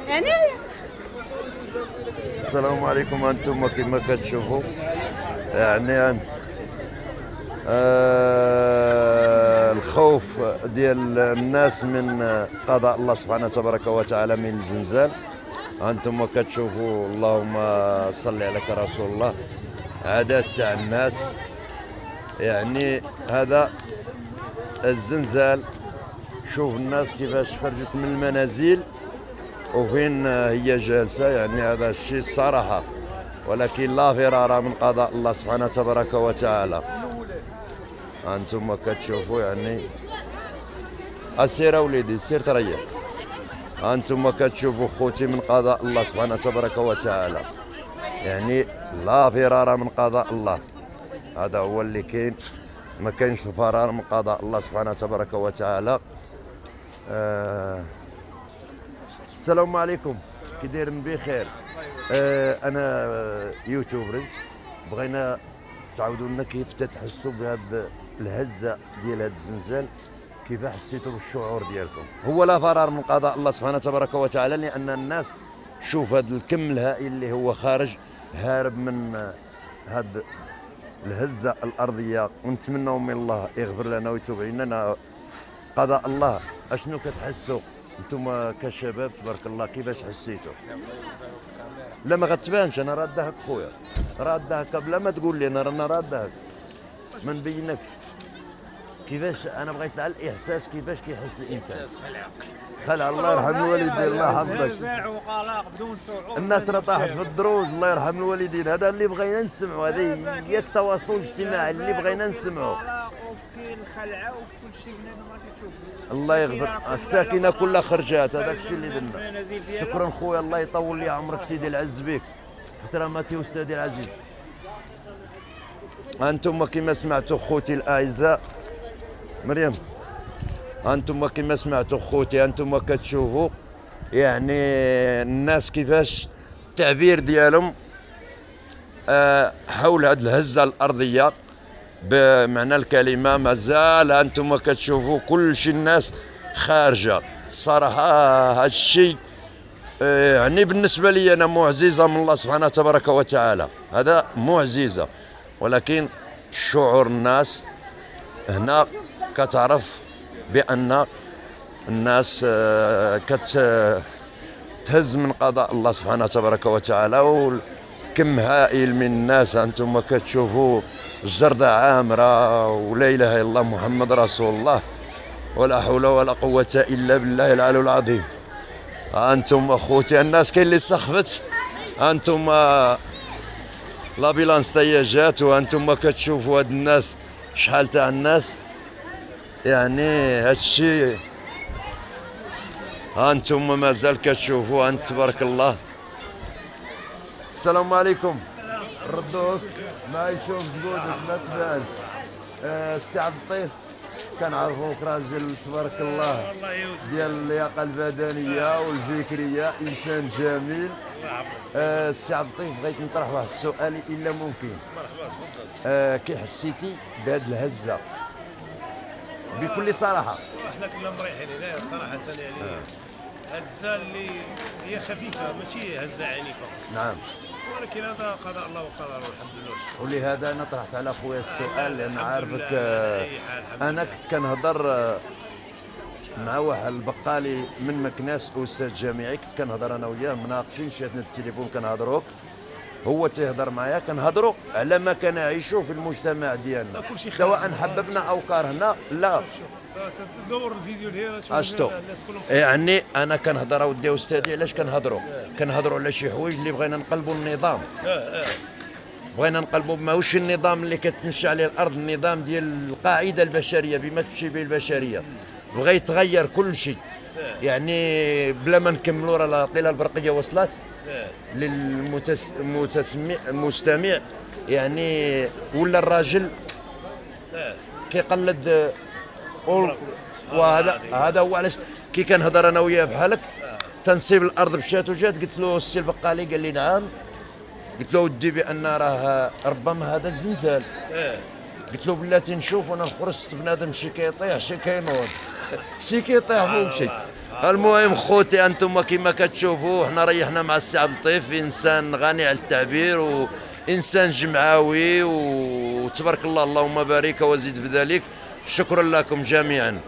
يعني السلام عليكم. انتم كما كتشوفوا يعني انت الخوف ديال الناس من قضاء الله سبحانه تبارك وتعالى من الزلزال. انتم كتشوفوا اللهم صل عليك رسول الله عادات تاع الناس. يعني هذا الزلزال، شوف الناس كيفاش خرجت من المنازل وفين هي جالسة. يعني هذا الشيء الصراحة، ولكن لا فرار من قضاء الله سبحانه تبارك وتعالى. أنتم كتشوفوا يعني السير وليدي سير تريح. أنتم كتشوفوا خوتي من قضاء الله سبحانه تبارك وتعالى. يعني لا فرار من قضاء الله، هذا هو اللي كاين. ما كاينش فرار من قضاء الله سبحانه تبارك وتعالى. السلام عليكم، كي دايرين بخير؟ انا يوتيوبرز، بغينا تعاودوا لنا كيف تتحسوا بهذا الهزه ديال هذا الزلزال، كيف حسيتوا بالشعور ديالكم؟ هو لا فرار من قضاء الله سبحانه تبارك وتعالى، لان الناس شوف هذا الكم الهائل اللي هو خارج هارب من هذا الهزه الارضيه. ونتمنوا من الله يغفر لنا ويتوب علينا. قضاء الله اشنو كتحسوا انتم كشباب؟ تبارك الله كيفاش حسيتوا؟ لا ما غتبانش، انا راه خويا، راه بلا ما تقول لي انا رانا راه ما نبينكش. كيفاش انا بغيت على الاحساس، كيفاش كيحس الانسان؟ احساس خلع الله يرحم الوالدين، الله يحفظك. نزاع وقلق بدون شعور. الناس راه طاحت في الدروج، الله يرحم الوالدين. هذا اللي بغينا نسمعوا، هذه هي التواصل الاجتماعي اللي بغينا نسمعوا. وكاين الخلعه وكل شيء بنادم راه كتشوف. الله يغفر الساكنه كلها خرجات، هذاك الشيء اللي درنا. شكرا خويا، الله يطول لي عمرك سيدي العز بك، احتراماتي استاذي العزيز. انتم كما سمعتوا خوتي الاعزاء مريم، انتم كما سمعتوا خوتي، انتم كتشوفوا يعني الناس كيفاش التعبير ديالهم حول هذه الهزه الارضيه بمعنى الكلمه. مازال انتم كتشوفوا كل شيء الناس خارجه. صراحه هذا الشيء يعني بالنسبه لي انا معجزه من الله سبحانه تبارك وتعالى، هذا معجزه. ولكن شعور الناس هنا كتعرف بان الناس كتهز من قضاء الله سبحانه تبارك وتعالى. وكم هائل من الناس انتم كتشوفوا الجردة عامرة، ولا اله الا الله محمد رسول الله، ولا حول ولا قوة الا بالله العلي العظيم. انتم اخوتي الناس كاين اللي سخفت، انتم لابيلانس هي جات، وانتم كتشوفوا هاد الناس شحال تاع الناس. يعني هادشي انتم مازال كتشوفوا انت تبارك الله. السلام عليكم. ردوك ما يشوف جهودك ما تبان. السي عبد اللطيف كنعرفوك راجل تبارك الله ديال اللياقه البدنيه والفكريه، انسان جميل. السي عبد اللطيف بغيت نطرح واحد السؤال الا ممكن. مرحبا تفضل. كي حسيتي بهذه الهزه بكل صراحه؟ احنا كنا مريحين هنا صراحه، يعني هزه اللي هي خفيفه ماشي هزه عنيفه. نعم. ولكن هذا قضاء الله وقدره والحمد لله والشكر. ولهذا انا طرحت على خويا السؤال، لان الحمد عارفك لله، على أي حال الحمد انا لله. كنت كنهضر مع واحد البقالي من مكناس، استاذ جامعي، كنت كنهضر انا وياه مناقشين، شاتنا التليفون كنهضروك، هو تيهضر معايا، كنهضروا على ما كنعيشوا في المجتمع ديالنا، سواء حببنا او كرهنا. لا شوف دور الفيديو اللي هنا اشتو يعني انا كنهضر اودي استاذي، علاش كنهضروا على شي حوايج اللي بغينا نقلبوا النظام. بغينا نقلبوا ماهوش النظام اللي كتمشي عليه الارض، النظام ديال القاعده البشريه بما تمشي به البشريه. بغى يتغير كل شيء، يعني بلا ما نكملوا راه العطيله البرقيه وصلت للمستمع. يعني ولا الراجل كيقلد. وهذا هو علاش كي كنهضر انا وياه بحالك تنصيب الارض مشات وجات. قلت له السي البقالي، قال لي نعم. قلت له ودي بان راه ربما هذا الزلزال. قلت له بلاتي نشوف وانا خرجت بنادم شي كيطيح شي كينوض شي كيطيح فوق شي. المهم خوتي انتم كما كتشوفوا احنا ريحنا مع السي عبد اللطيف، انسان غني على التعبير وانسان جمعوي وتبارك الله، اللهم بارك وزيد بذلك. شكرا لكم جميعا.